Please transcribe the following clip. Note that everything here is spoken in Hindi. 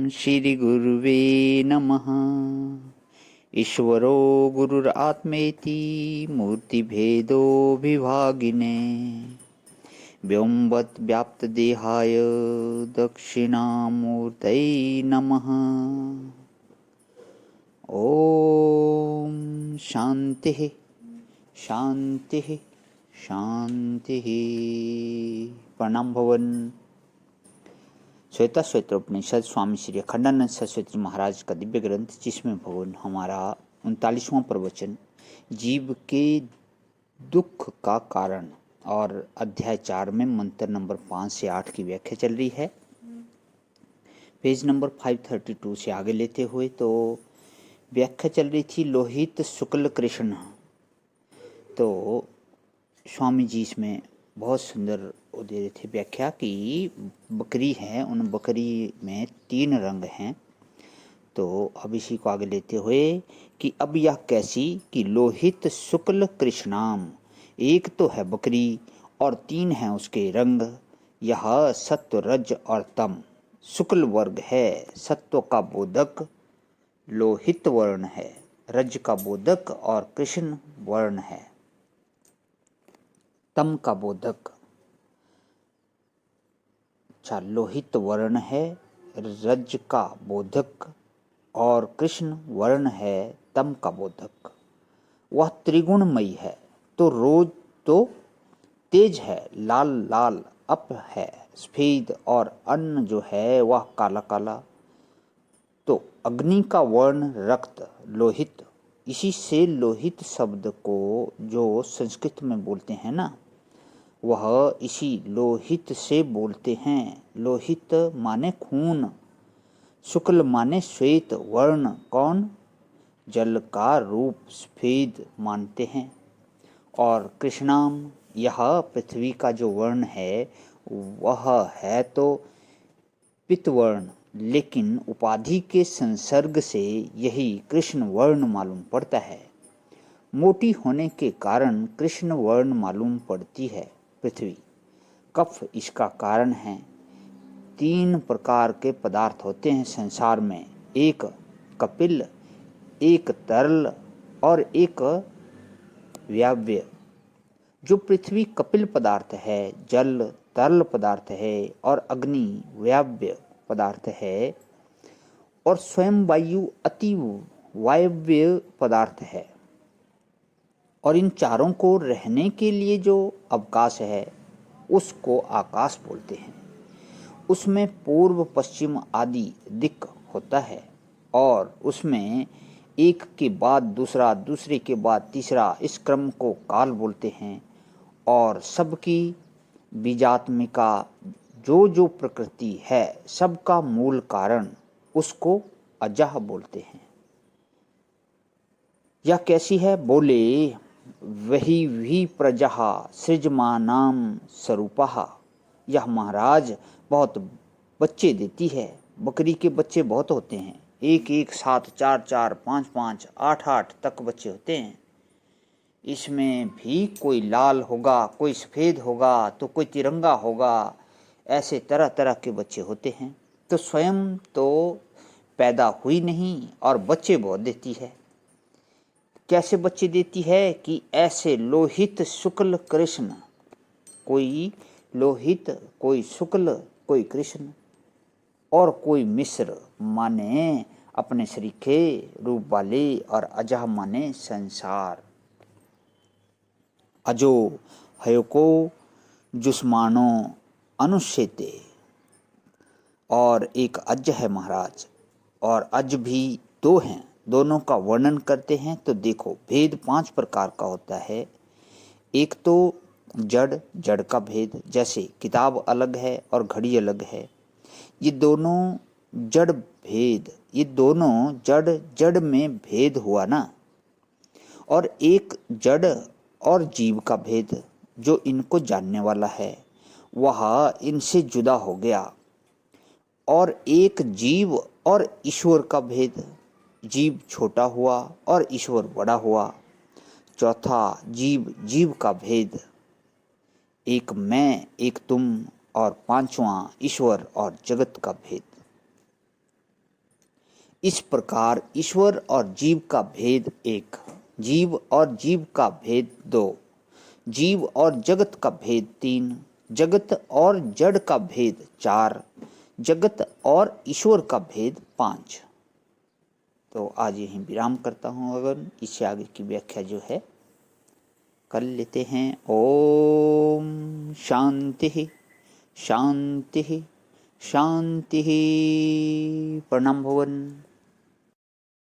श्री गुरुवे नमः। ईश्वरो गुरुरात्मेति मूर्तिभेदो विभागिने व्योमवद् व्याप्तदेहाय दक्षिणामूर्तये नमः। ओम शांति शांति शांति। प्रणाम भवन। श्वेता श्वेतोपनिषद स्वामी श्री अखंडानंद सरस्वती महाराज का दिव्य ग्रंथ, जिसमें भगवान हमारा 39वां प्रवचन जीव के दुख का कारण और अध्याय 4 में मंत्र नंबर 5 से 8 की व्याख्या चल रही है। पेज नंबर 532 से आगे लेते हुए तो व्याख्या चल रही थी लोहित शुक्ल कृष्ण। तो स्वामी जी इसमें बहुत सुंदर दे रहे थे व्याख्या कि बकरी है, उन बकरी में 3 रंग हैं। तो अब इसी को आगे लेते हुए कि अब यह कैसी कि लोहित शुक्ल कृष्णाम, एक तो है बकरी और 3 हैं उसके रंग। यह सत्व रज और तम। शुक्ल वर्ग है, सत्व का बोधक लोहित वर्ण है, रज का बोधक और कृष्ण वर्ण है, तम का बोधक। अच्छा, लोहित वर्ण है, रज का बोधक और कृष्ण वर्ण है, तम का बोधक। वह त्रिगुणमयी है, तो रोज तो तेज है, लाल लाल अप है, सफेद, और अन्न जो है वह काला काला। तो अग्नि का वर्ण रक्त लोहित। इसी से लोहित शब्द को जो संस्कृत में बोलते हैं ना, वह इसी लोहित से बोलते हैं। लोहित माने खून, शुक्ल माने श्वेत वर्ण, कौन? जल का रूप सफेद मानते हैं। और कृष्णाम, यह पृथ्वी का जो वर्ण है वह है तो पितवर्ण, लेकिन उपाधि के संसर्ग से यही कृष्ण वर्ण मालूम पड़ता है। मोटी होने के कारण कृष्ण वर्ण मालूम पड़ती है पृथ्वी। कफ इसका कारण है। 3 प्रकार के पदार्थ होते हैं संसार में, एक कपिल, एक तरल और एक व्याव्य। जो पृथ्वी कपिल पदार्थ है, जल तरल पदार्थ है और अग्नि व्याव्य पदार्थ है, और स्वयं वायु अति वायव्य पदार्थ है। और इन चारों को रहने के लिए जो अवकाश है उसको आकाश बोलते हैं। उसमें पूर्व पश्चिम आदि दिक् होता है, और उसमें एक के बाद दूसरा, दूसरे के बाद तीसरा, इस क्रम को काल बोलते हैं। और सबकी बीजात्मिका जो जो प्रकृति है, सबका मूल कारण, उसको अजह बोलते हैं। यह कैसी है? बोले वही भी प्रजा सृजमानाम स्वरूपः। यह महाराज बहुत बच्चे देती है। बकरी के बच्चे बहुत होते हैं, 1 7 4 4 5 5 8 8 तक बच्चे होते हैं। इसमें भी कोई लाल होगा, कोई सफ़ेद होगा, तो कोई तिरंगा होगा, ऐसे तरह तरह के बच्चे होते हैं। तो स्वयं तो पैदा हुई नहीं और बच्चे बहुत देती है। कैसे बच्चे देती है कि ऐसे लोहित शुक्ल कृष्ण, कोई लोहित, कोई शुक्ल, कोई कृष्ण, और कोई मिश्र माने अपने सरीखे रूप वाले, और अजह माने संसार। अजो हयोको जुस्मानो अनुष्यते। और एक अज है महाराज, और अज भी 2 हैं, दोनों का वर्णन करते हैं। तो देखो, भेद 5 प्रकार का होता है। एक तो जड़, जड़ का भेद, जैसे किताब अलग है और घड़ी अलग है। ये दोनों जड़ भेद, ये दोनों जड़ जड़ में भेद हुआ ना। और एक जड़ और जीव का भेद, जो इनको जानने वाला है वह इनसे जुदा हो गया। और एक जीव और ईश्वर का भेद, जीव छोटा हुआ और ईश्वर बड़ा हुआ। चौथा जीव जीव का भेद, एक मैं, एक तुम, और 5वां ईश्वर और जगत का भेद। इस प्रकार ईश्वर और जीव का भेद एक, जीव और जीव का भेद दो, जीव और जगत का भेद तीन, जगत और जड़ का भेद चार, जगत और ईश्वर का भेद पांच। तो आज यहीं विराम करता हूँ। अगर इससे आगे की व्याख्या जो है कर लेते हैं। ओम शांति शांति शांति। प्रणाम भवन।